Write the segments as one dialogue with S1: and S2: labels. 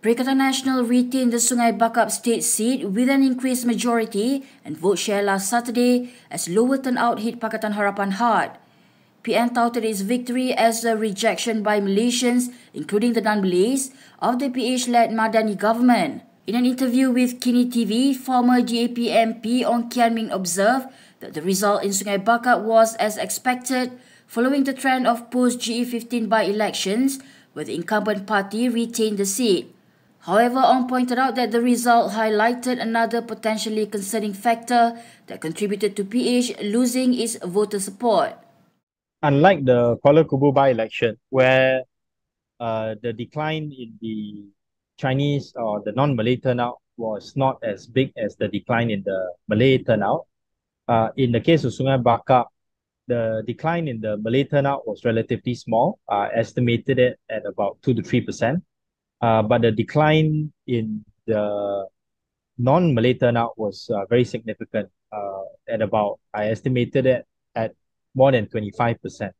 S1: Perikatan Nasional retained the Sungai Bakap state seat with an increased majority and vote share last Saturday as lower turnout hit Pakatan Harapan hard. PN touted its victory as a rejection by Malaysians, including the non-Malays, of the PH-led Madani government. In an interview with KiniTV, former DAP MP Kian Ming observed that the result in Sungai Bakap was as expected, following the trend of post-GE15 by-elections, where the incumbent party retained the seat. However, pointed out that the result highlighted another potentially concerning factor that contributed to PH losing its voter support.
S2: Unlike the Kuala Kubu by-election, where the decline in the Chinese or the non-Malay turnout was not as big as the decline in the Malay turnout, in the case of Sungai Bakap, the decline in the Malay turnout was relatively small, estimated it at about 2 to 3%. But the decline in the non-Malay turnout was very significant, at about, I estimated it at more than 25%.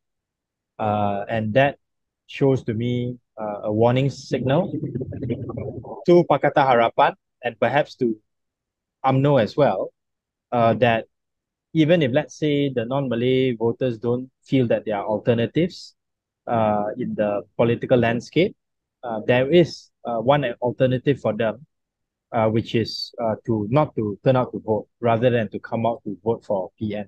S2: And that shows to me a warning signal to Pakatan Harapan and perhaps to Umno as well, that even if, let's say, the non-Malay voters don't feel that there are alternatives in the political landscape, there is one alternative for them, which is not to turn out to vote rather than to come out to vote for PN.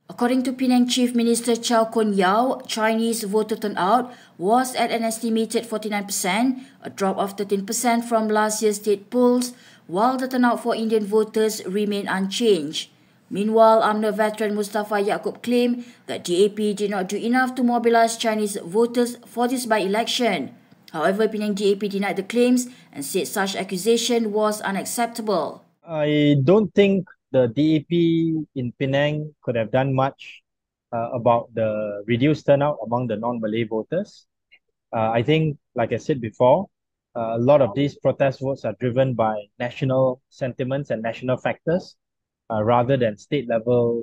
S1: According to Penang Chief Minister Chow Kon Yeow, Chinese voter turnout was at an estimated 49%, a drop of 13% from last year's state polls, while the turnout for Indian voters remained unchanged. Meanwhile, UMNO veteran Mustafa Yaakob claimed that DAP did not do enough to mobilise Chinese voters for this by-election. However, Penang DAP denied the claims and said such accusation was unacceptable.
S2: I don't think the DAP in Penang could have done much about the reduced turnout among the non-Malay voters. I think, like I said before, a lot of these protest votes are driven by national sentiments and national factors rather than state-level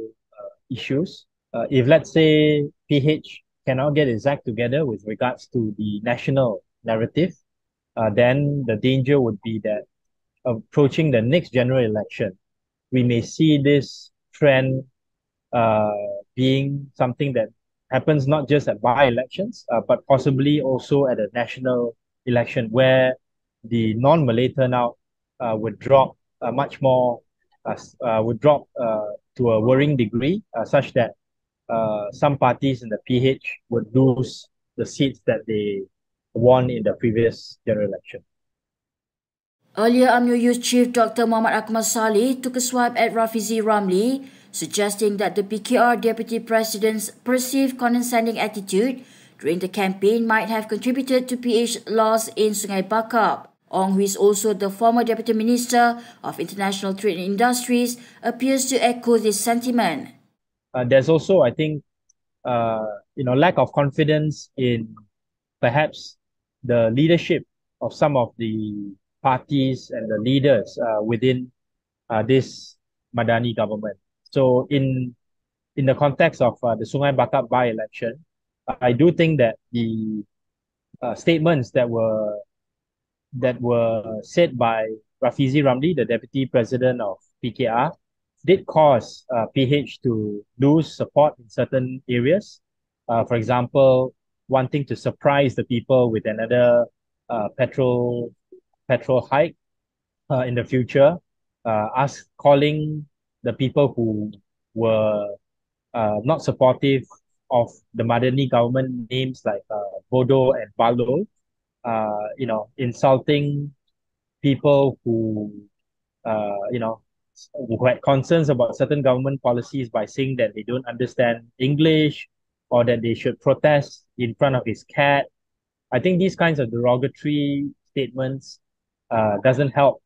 S2: issues. If, let's say, PH cannot get its act together with regards to the national narrative, then the danger would be that approaching the next general election, we may see this trend being something that happens not just at by-elections, but possibly also at a national election where the non-Malay turnout would drop much more, would drop to a worrying degree, such that some parties in the PH would lose the seats that they won in the previous general election.
S1: Earlier, UMNO Youth Chief Dr. Muhammad Akmal Saleh took a swipe at Rafizi Ramli, suggesting that the PKR Deputy President's perceived condescending attitude during the campaign might have contributed to PH's loss in Sungai Bakap. Ong, who is also the former Deputy Minister of International Trade and Industries, appears to echo this sentiment.
S2: There's also, I think, lack of confidence in perhaps the leadership of some of the parties and the leaders within this Madani government. So in the context of the Sungai Bakap by-election, I do think that the statements that were said by Rafizi Ramli, the Deputy President of PKR, did cause PH to lose support in certain areas. For example, wanting to surprise the people with another petrol hike in the future, us calling the people who were not supportive of the Madani government names like Bodo and Balo, insulting people who had concerns about certain government policies by saying that they don't understand English or that they should protest in front of his cat. I think these kinds of derogatory statements doesn't help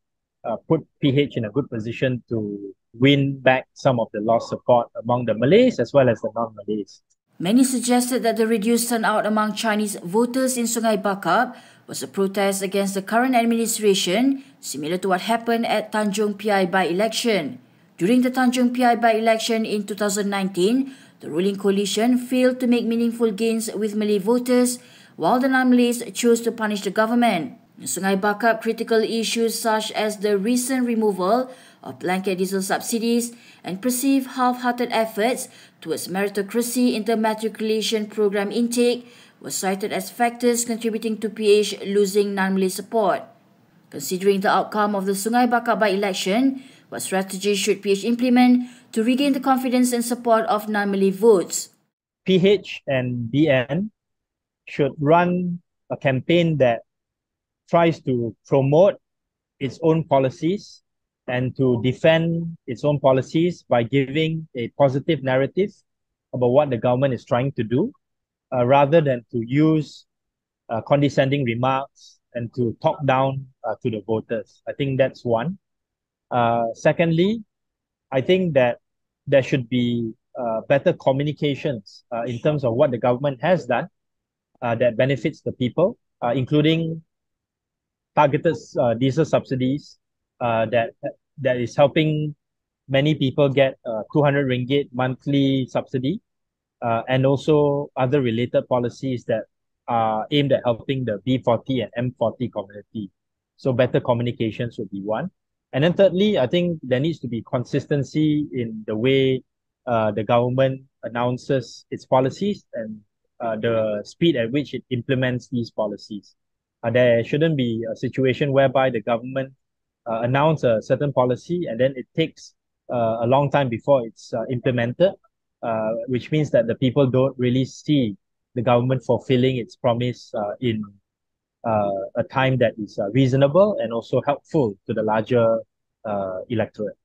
S2: put PH in a good position to win back some of the lost support among the Malays as well as the non-Malays.
S1: Many suggested that the reduced turnout among Chinese voters in Sungai Bakap was a protest against the current administration, similar to what happened at Tanjung Piai by-election. During the Tanjung Piai by-election in 2019, the ruling coalition failed to make meaningful gains with Malay voters, while the non-Malays chose to punish the government. In Sungai Bakap, critical issues such as the recent removal of blanket diesel subsidies and perceived half-hearted efforts towards meritocracy in the matriculation program intake were cited as factors contributing to PH losing non-Malay support. Considering the outcome of the Sungai Bakap by-election, what strategies should PH implement to regain the confidence and support of non-Malay votes?
S2: PH and BN should run a campaign that tries to promote its own policies and to defend its own policies by giving a positive narrative about what the government is trying to do, rather than to use condescending remarks and to talk down to the voters. I think that's one. Secondly, I think that there should be better communications in terms of what the government has done that benefits the people, including targeted diesel subsidies that is helping many people get 200 ringgit monthly subsidy, and also other related policies that are aimed at helping the B40 and M40 community. So better communications would be one. And then thirdly, I think there needs to be consistency in the way the government announces its policies and the speed at which it implements these policies. There shouldn't be a situation whereby the government announce a certain policy and then it takes a long time before it's implemented, which means that the people don't really see the government fulfilling its promise in a time that is reasonable and also helpful to the larger electorate.